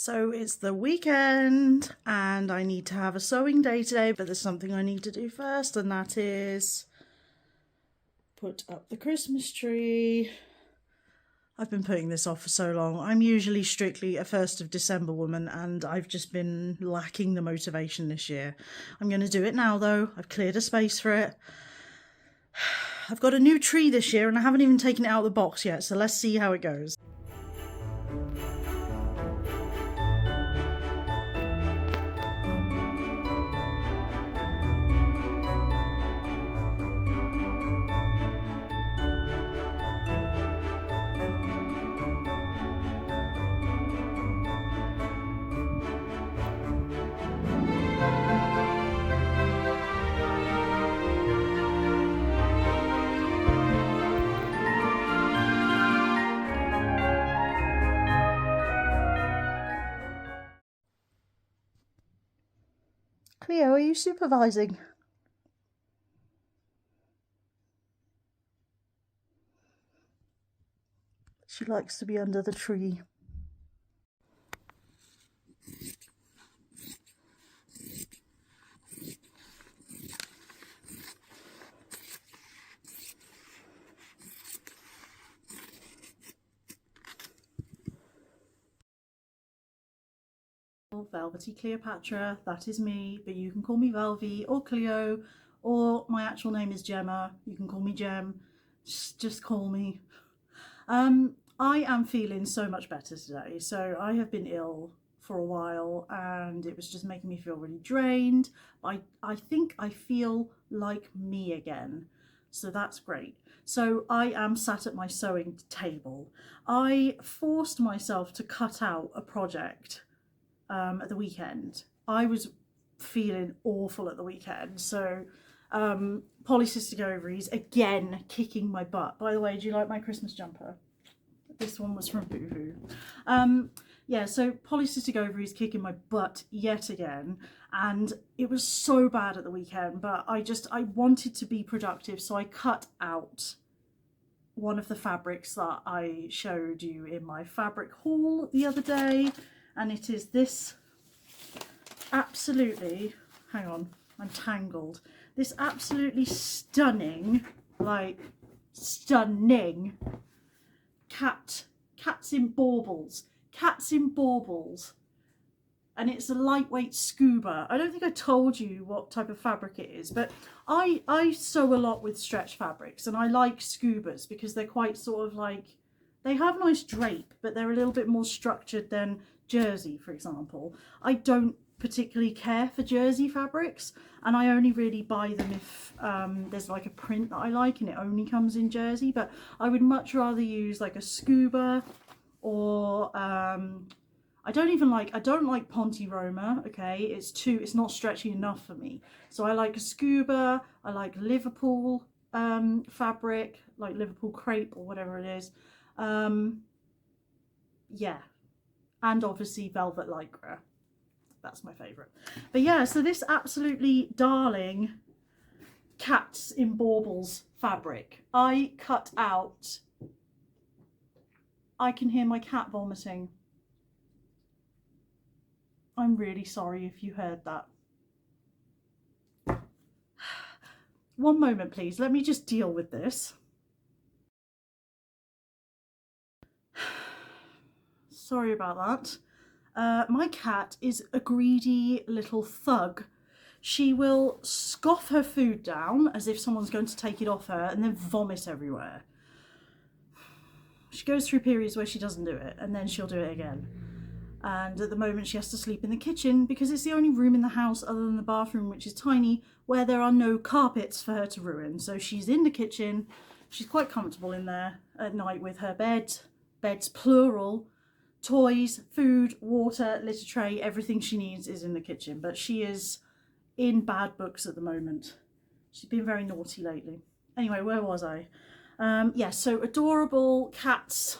So it's the weekend and I need to have a sewing day today, but there's something I need to do first, and that is put up the Christmas tree. I've been putting this off for so long. I'm usually strictly a 1st of December woman and I've just been lacking the motivation this year. I'm going to do it now though. I've cleared a space for it. I've got a new tree this year and I haven't even taken it out of the box yet, so let's see how it goes. Cleo, are you supervising? She likes to be under the tree. Velvety Cleopatra, that is me, but you can call me Velvy or Cleo, or my actual name is Gemma. You can call me Gem. Just call me. I am feeling so much better today. So I have been ill for a while and it was just making me feel really drained. I think I feel like me again. So that's great. So I am sat at my sewing table. I forced myself to cut out a project at the weekend. I was feeling awful at the weekend. So polycystic ovaries, again, kicking my butt. By the way, do you like my Christmas jumper? This one was from Boohoo. Yeah, so polycystic ovaries kicking my butt yet again. And it was so bad at the weekend, but I wanted to be productive. So I cut out one of the fabrics that I showed you in my fabric haul the other day. And it is this absolutely, hang on, I'm tangled. This absolutely stunning, like stunning cats in baubles. Cats in baubles. And it's a lightweight scuba. I don't think I told you what type of fabric it is, but I sew a lot with stretch fabrics and I like scubas because they're quite sort of like, they have nice drape, but they're a little bit more structured than jersey, for example. I don't particularly care for jersey fabrics and I only really buy them if there's like a print that I like and it only comes in jersey, but I would much rather use like a scuba or I don't like Ponte Roma, okay? It's not stretchy enough for me. So I like a scuba, I like Liverpool fabric, like Liverpool crepe or whatever it is. Yeah, and obviously velvet lycra, that's my favorite. But yeah, so this absolutely darling cats in baubles fabric I cut out. I can hear my cat vomiting. I'm really sorry if you heard that. One moment please, let me just deal with this. Sorry about that. My cat is a greedy little thug. She will scoff her food down as if someone's going to take it off her and then vomit everywhere. She goes through periods where she doesn't do it and then she'll do it again. And at the moment she has to sleep in the kitchen because it's the only room in the house other than the bathroom, which is tiny, where there are no carpets for her to ruin. So she's in the kitchen. She's quite comfortable in there at night with her beds plural, toys, food, water, litter tray, everything she needs is in the kitchen. But she is in bad books at the moment. She's been very naughty lately. Anyway, where was I? Yeah, so adorable cats.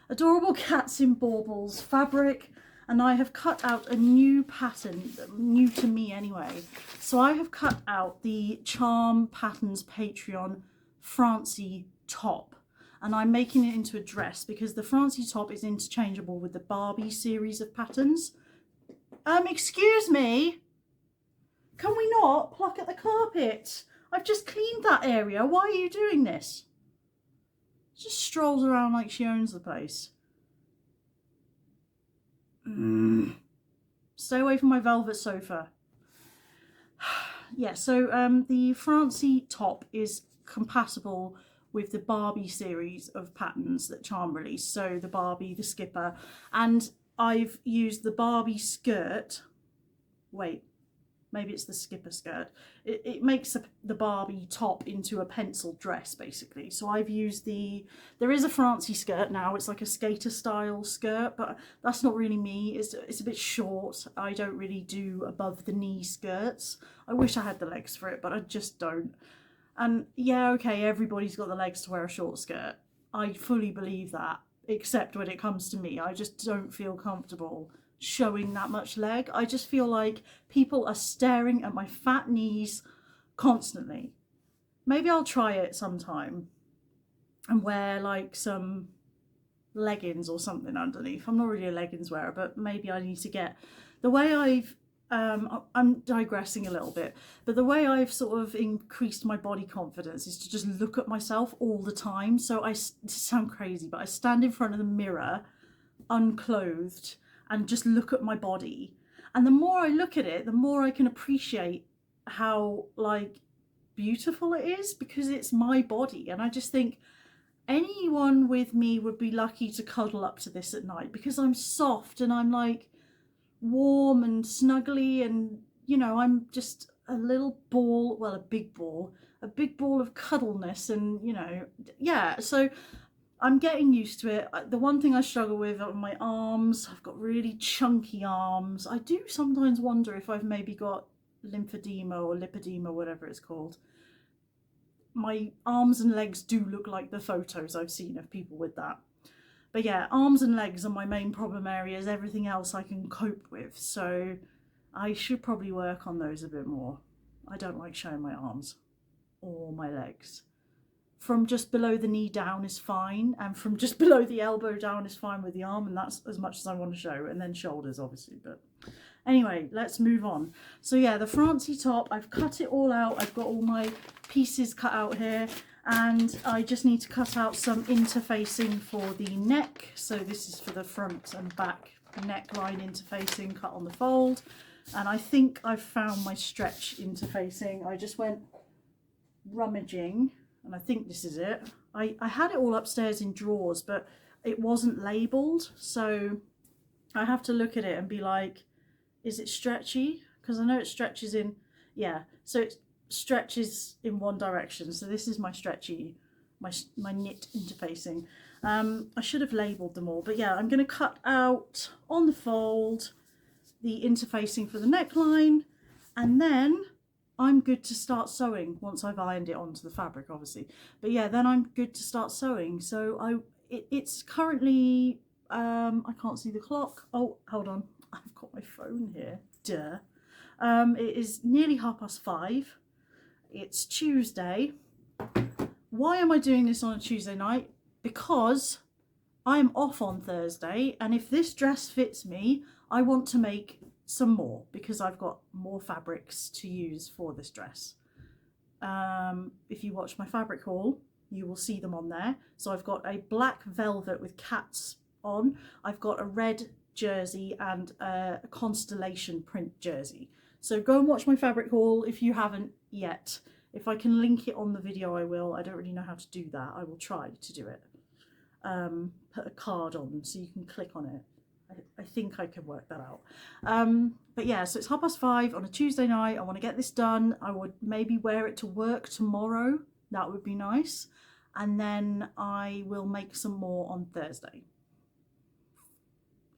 Adorable cats in baubles fabric. And I have cut out a new pattern, new to me anyway. So I have cut out the Charm Patterns Patreon Francie top. and I'm making it into a dress because the Francie top is interchangeable with the Barbie series of patterns. Excuse me, can we not pluck at the carpet? I've just cleaned that area. Why are you doing this? Just strolls around like she owns the place. Stay away from my velvet sofa. Yeah, so the Francie top is compatible with the Barbie series of patterns that Charm released. So the Barbie, the skipper, and I've used the Barbie skirt. Wait, maybe it's the skipper skirt. It makes the Barbie top into a pencil dress, basically. So I've used there is a Francie skirt now. It's like a skater style skirt, but that's not really me. It's a bit short. I don't really do above the knee skirts. I wish I had the legs for it, but I just don't. And yeah, okay, everybody's got the legs to wear a short skirt. I fully believe that, except when it comes to me. I just don't feel comfortable showing that much leg. I just feel like people are staring at my fat knees constantly. Maybe I'll try it sometime and wear like some leggings or something underneath. I'm not really a leggings wearer, but maybe I need to get the way I'm digressing a little bit, but the way I've sort of increased my body confidence is to just look at myself all the time. So this sounds crazy, but I stand in front of the mirror unclothed and just look at my body, and the more I look at it, the more I can appreciate how like beautiful it is, because it's my body. And I just think anyone with me would be lucky to cuddle up to this at night, because I'm soft and I'm like warm and snuggly, and you know, I'm just a little ball, well, a big ball of cuddleness, and you know, yeah. So I'm getting used to it. The one thing I struggle with are my arms. I've got really chunky arms. I do sometimes wonder if I've maybe got lymphedema or lipedema, whatever it's called. My arms and legs do look like the photos I've seen of people with that. But yeah, arms and legs are my main problem areas. Everything else I can cope with. So I should probably work on those a bit more. I don't like showing my arms or my legs. From just below the knee down is fine, and from just below the elbow down is fine with the arm, and that's as much as I want to show, and then shoulders obviously. But anyway, let's move on. So yeah, the Francie top, I've cut it all out. I've got all my pieces cut out here, and I just need to cut out some interfacing for the neck. So this is for the front and back neckline interfacing cut on the fold, and I think I've found my stretch interfacing. I just went rummaging, and I think this is it. I had it all upstairs in drawers, but it wasn't labelled, so I have to look at it and be like, is it stretchy? Because I know it stretches in, yeah, so it stretches in one direction. So this is my stretchy, my knit interfacing. I should have labelled them all, but yeah, I'm going to cut out on the fold the interfacing for the neckline, and then I'm good to start sewing once I've ironed it onto the fabric, obviously. But yeah, then I'm good to start sewing. So it's currently, I can't see the clock. Oh, hold on. I've got my phone here. Duh. It is nearly 5:30. It's Tuesday. Why am I doing this on a Tuesday night? Because I'm off on Thursday, and if this dress fits me, I want to make some more, because I've got more fabrics to use for this dress. If you watch my fabric haul, you will see them on there. So I've got a black velvet with cats on, I've got a red jersey, and a constellation print jersey. So go and watch my fabric haul if you haven't yet. If I can link it on the video, I will. I don't really know how to do that. I will try to do it. Put a card on so you can click on it. I think I can work that out. But yeah, so it's 5:30 on a Tuesday night. I want to get this done. I would maybe wear it to work tomorrow. That would be nice. And then I will make some more on Thursday.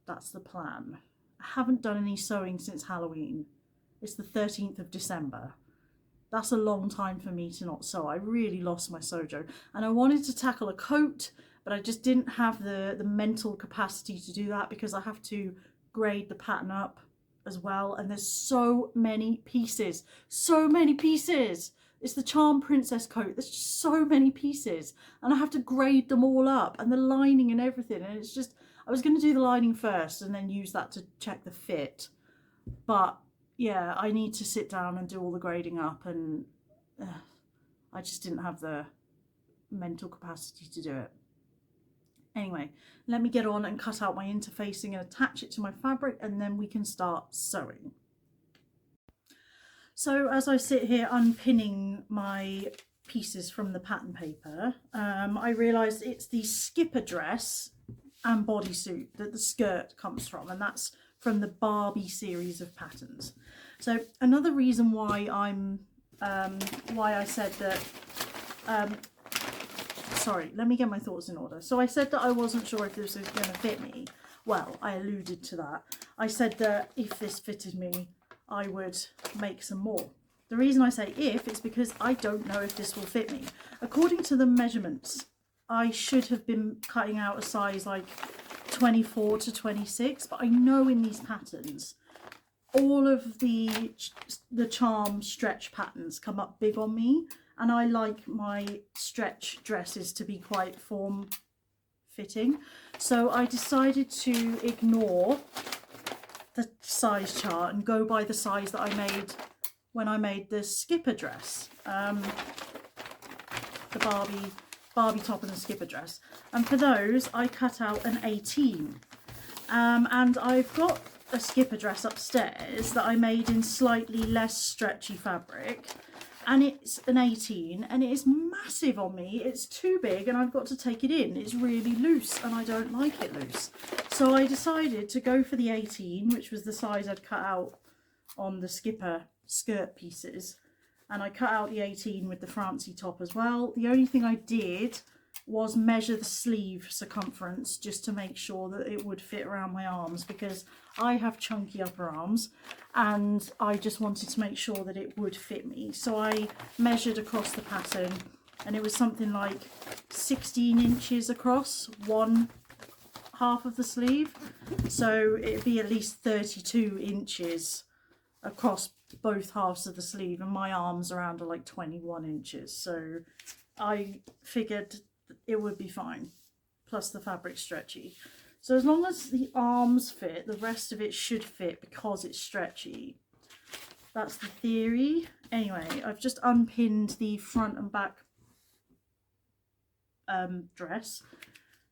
That's the plan. I haven't done any sewing since Halloween. It's the 13th of December. That's a long time for me to not sew. I really lost my sojo. And I wanted to tackle a coat, but I just didn't have the mental capacity to do that, because I have to grade the pattern up as well. And there's so many pieces. It's the Charm Princess coat. There's just so many pieces and I have to grade them all up and the lining and everything. And it's just, I was going to do the lining first and then use that to check the fit. But yeah, I need to sit down and do all the grading up, and I just didn't have the mental capacity to do it. Anyway, let me get on and cut out my interfacing and attach it to my fabric, and then we can start sewing. So as I sit here unpinning my pieces from the pattern paper, I realised it's the skipper dress and bodysuit that the skirt comes from, and that's from the Barbie series of patterns. So another reason why why I said that, sorry, let me get my thoughts in order. So I said that I wasn't sure if this was going to fit me. Well, I alluded to that. I said that if this fitted me, I would make some more. The reason I say if is because I don't know if this will fit me. According to the measurements, I should have been cutting out a size like 24 to 26, but I know in these patterns, all of the charm stretch patterns come up big on me, and I like my stretch dresses to be quite form fitting. So I decided to ignore the size chart and go by the size that I made when I made the skipper dress, the Barbie top and the skipper dress. And for those I cut out an 18, and I've got a skipper dress upstairs that I made in slightly less stretchy fabric, and it's an 18 and it is massive on me. It's too big and I've got to take it in. It's really loose and I don't like it loose. So I decided to go for the 18, which was the size I'd cut out on the skipper skirt pieces, and I cut out the 18 with the Francie top as well. The only thing I did was measure the sleeve circumference just to make sure that it would fit around my arms, because I have chunky upper arms and I just wanted to make sure that it would fit me. So I measured across the pattern and it was something like 16 inches across one half of the sleeve, so it'd be at least 32 inches across both halves of the sleeve, and my arms around are like 21 inches, so I figured it would be fine, plus the fabric's stretchy. So as long as the arms fit, the rest of it should fit because it's stretchy. That's the theory. Anyway, I've just unpinned the front and back dress.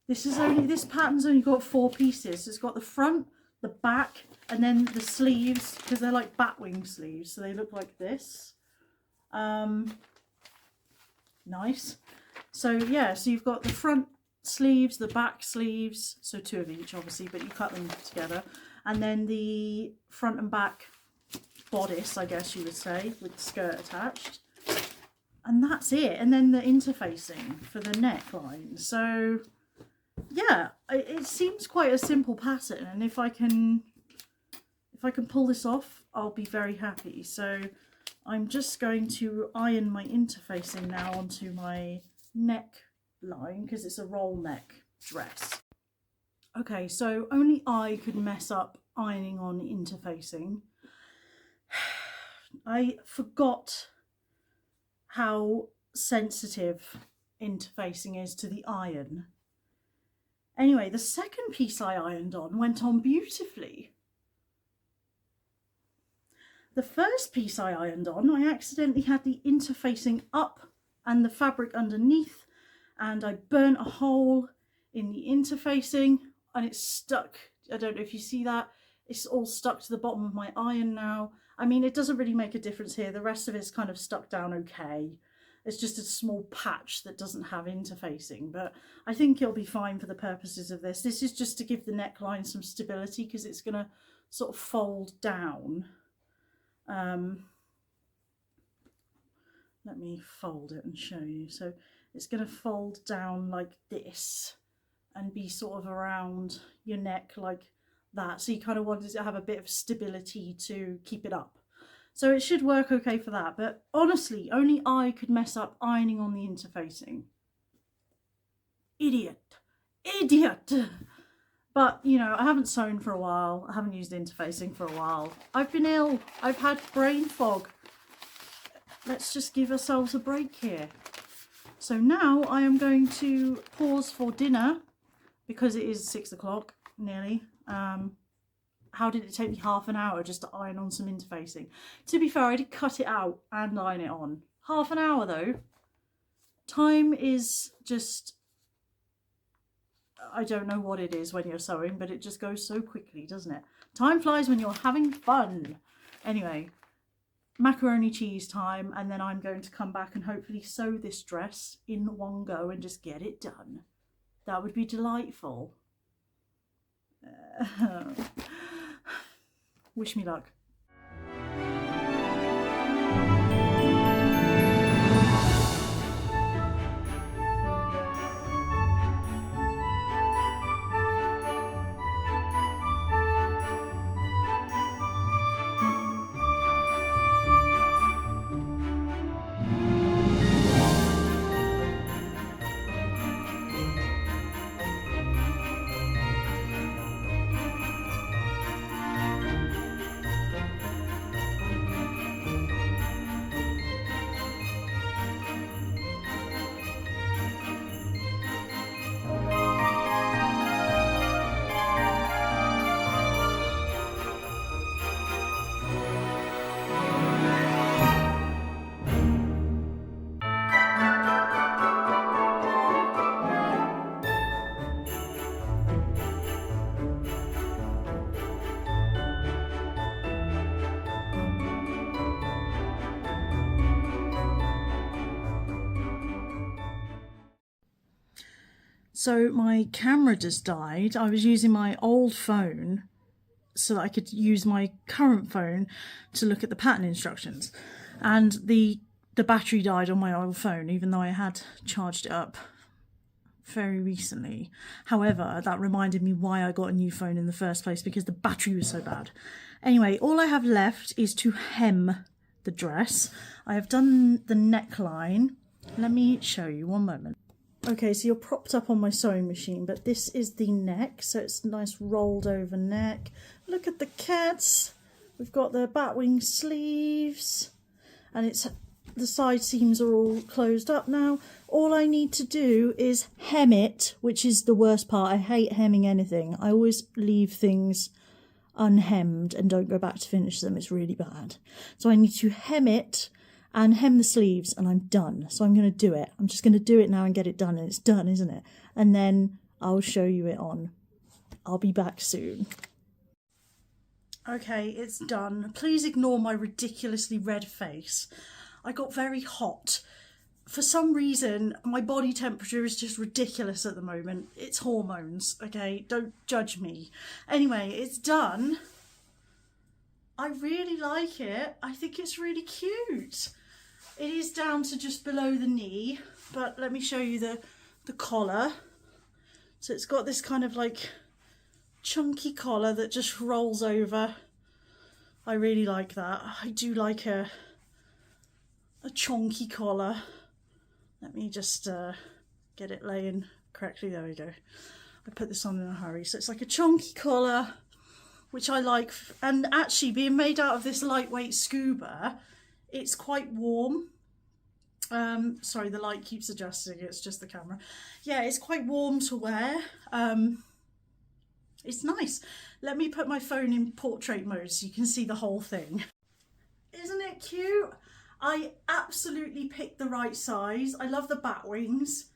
This pattern's only got 4 pieces. So it's got the front, the back, and then the sleeves, because they're like batwing sleeves, so they look like this. Nice. So yeah, so you've got the front sleeves, the back sleeves, so 2 of each obviously, but you cut them together, and then the front and back bodice, I guess you would say, with the skirt attached, and that's it. And then the interfacing for the neckline. So yeah, it seems quite a simple pattern, and if I can pull this off, I'll be very happy. So I'm just going to iron my interfacing now onto my neckline, because it's a roll neck dress. Okay, so only I could mess up ironing on interfacing. I forgot how sensitive interfacing is to the iron. Anyway, the second piece I ironed on went on beautifully. The first piece I ironed on, I accidentally had the interfacing up and the fabric underneath, and I burnt a hole in the interfacing and it's stuck. I don't know if you see that. It's all stuck to the bottom of my iron now. I mean, it doesn't really make a difference here. The rest of it's kind of stuck down okay. It's just a small patch that doesn't have interfacing, but I think it'll be fine for the purposes of this. This is just to give the neckline some stability, because it's going to sort of fold down. Let me fold it and show you. So it's going to fold down like this and be sort of around your neck like that. So you kind of wanted to have a bit of stability to keep it up. So it should work okay for that. But honestly, only I could mess up ironing on the interfacing. Idiot. But, you know, I haven't sewn for a while. I haven't used interfacing for a while. I've been ill. I've had brain fog. let's just give ourselves a break here. So now I am going to pause for dinner because it is 6 o'clock nearly. How did it take me half an hour just to iron on some interfacing? To be fair, I did cut it out and iron it on. Half an hour though. Time is just, I don't know what it is when you're sewing, but it just goes so quickly, doesn't it? Time flies when you're having fun. Anyway, macaroni cheese time, and then I'm going to come back and hopefully sew this dress in one go and just get it done. That would be delightful. Wish me luck. So my camera just died. I was using my old phone so that I could use my current phone to look at the pattern instructions. And the battery died on my old phone, even though I had charged it up very recently. However, that reminded me why I got a new phone in the first place, because the battery was so bad. Anyway, all I have left is to hem the dress. I have done the neckline. Let me show you, one moment. Okay, so you're propped up on my sewing machine, but this is the neck, so it's a nice rolled over neck. Look at the cats. We've got the batwing sleeves, and it's the side seams are all closed up now. All I need to do is hem it, which is the worst part. I hate hemming anything. I always leave things unhemmed and don't go back to finish them. It's really bad. So I need to hem it and hem the sleeves, and I'm done. So I'm going to do it. I'm just going to do it now and get it done, and it's done, isn't it? And then I'll show you it on. I'll be back soon. Okay, it's done. Please ignore my ridiculously red face. I got very hot. For some reason, my body temperature is just ridiculous at the moment. It's hormones, okay? Don't judge me. Anyway, it's done. I really like it. I think it's really cute. It is down to just below the knee, but let me show you the collar. So it's got this kind of like chunky collar that just rolls over. I really like that. I do like a chunky collar. Let me just get it laying correctly. There we go. I put this on in a hurry. So it's like a chunky collar, which I like, and actually being made out of this lightweight scuba, it's quite warm. Sorry, the light keeps adjusting, it's just the camera. Yeah, it's quite warm to wear. It's nice. Let me put my phone in portrait mode so you can see the whole thing. Isn't it cute? I absolutely picked the right size. I love the bat wings.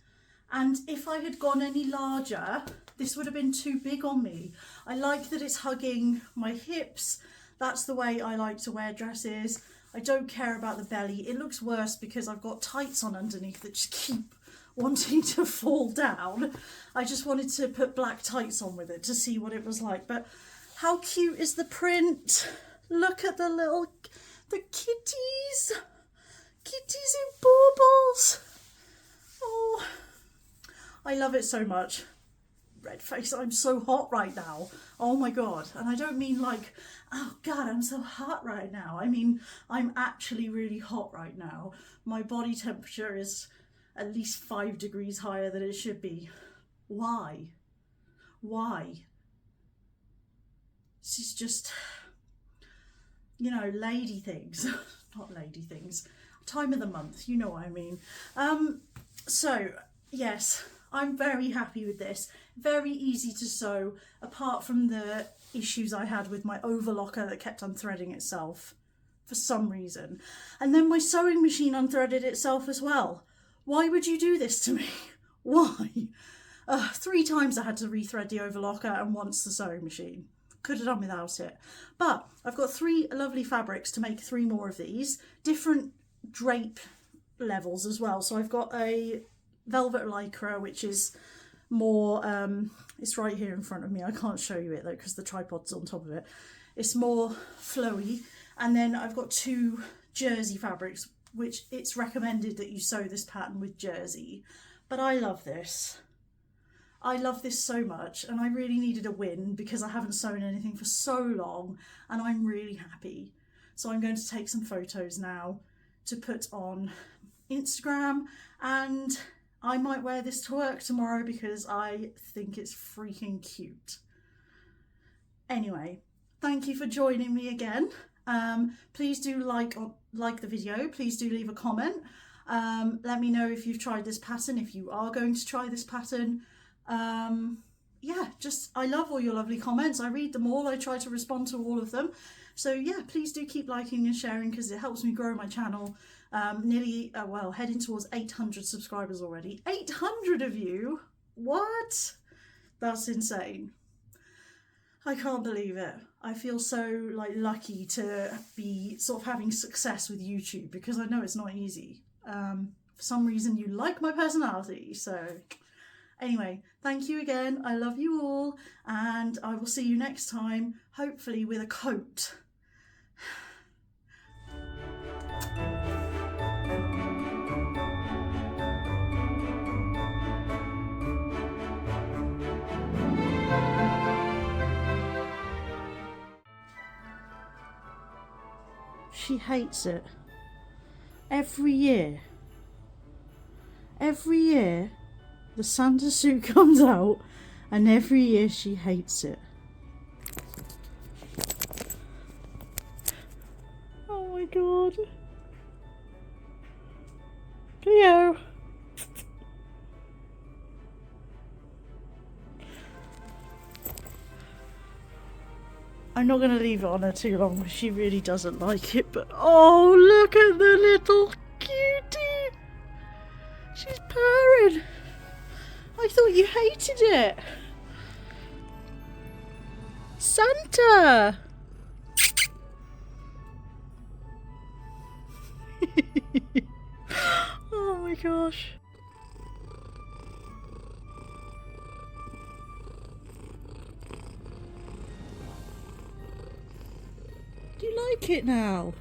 And if I had gone any larger, this would have been too big on me. I like that it's hugging my hips. That's the way I like to wear dresses. I don't care about the belly. It looks worse because I've got tights on underneath that just keep wanting to fall down. I just wanted to put black tights on with it to see what it was like. But how cute is the print? Look at the kitties. Kitties in baubles. Oh, I love it so much. Red face, I'm so hot right now. Oh my God. And I don't mean like, oh God, I'm so hot right now. I mean, I'm actually really hot right now. My body temperature is at least 5 degrees higher than it should be. Why? Why? This is just, you know, lady things. Not lady things. time of the month, you know what I mean. So yes, I'm very happy with this. Very easy to sew, apart from the issues I had with my overlocker that kept unthreading itself for some reason. And then my sewing machine unthreaded itself as well. Why would you do this to me? Why? 3 times I had to rethread the overlocker and once the sewing machine. Could have done without it. But I've got 3 lovely fabrics to make 3 more of these. Different drape levels as well. So I've got a velvet lycra, which is more, it's right here in front of me. I can't show you it though because the tripod's on top of it. It's more flowy. And then I've got 2 jersey fabrics, which it's recommended that you sew this pattern with jersey. But I love this. I love this so much, and I really needed a win because I haven't sewn anything for so long, and I'm really happy. So I'm going to take some photos now to put on Instagram, and I might wear this to work tomorrow because I think it's freaking cute. Anyway, thank you for joining me again. Please do like the video. Please do leave a comment. Let me know if you've tried this pattern, if you are going to try this pattern. Yeah, just I love all your lovely comments. I read them all. I try to respond to all of them. So yeah, please do keep liking and sharing because it helps me grow my channel. Nearly, well, heading towards 800 subscribers already. 800 of you? What? That's insane. I can't believe it. I feel so like lucky to be sort of having success with YouTube because I know it's not easy. For some reason you like my personality, so anyway, thank you again. I love you all, and I will see you next time, hopefully with a coat. She hates it. Every year, the Santa suit comes out, and every year she hates it. Oh my god. Cleo. I'm not going to leave it on her too long because she really doesn't like it, but oh, look at the little cutie. She's purring. I thought you hated it. Santa. Oh my gosh. Do you like it now?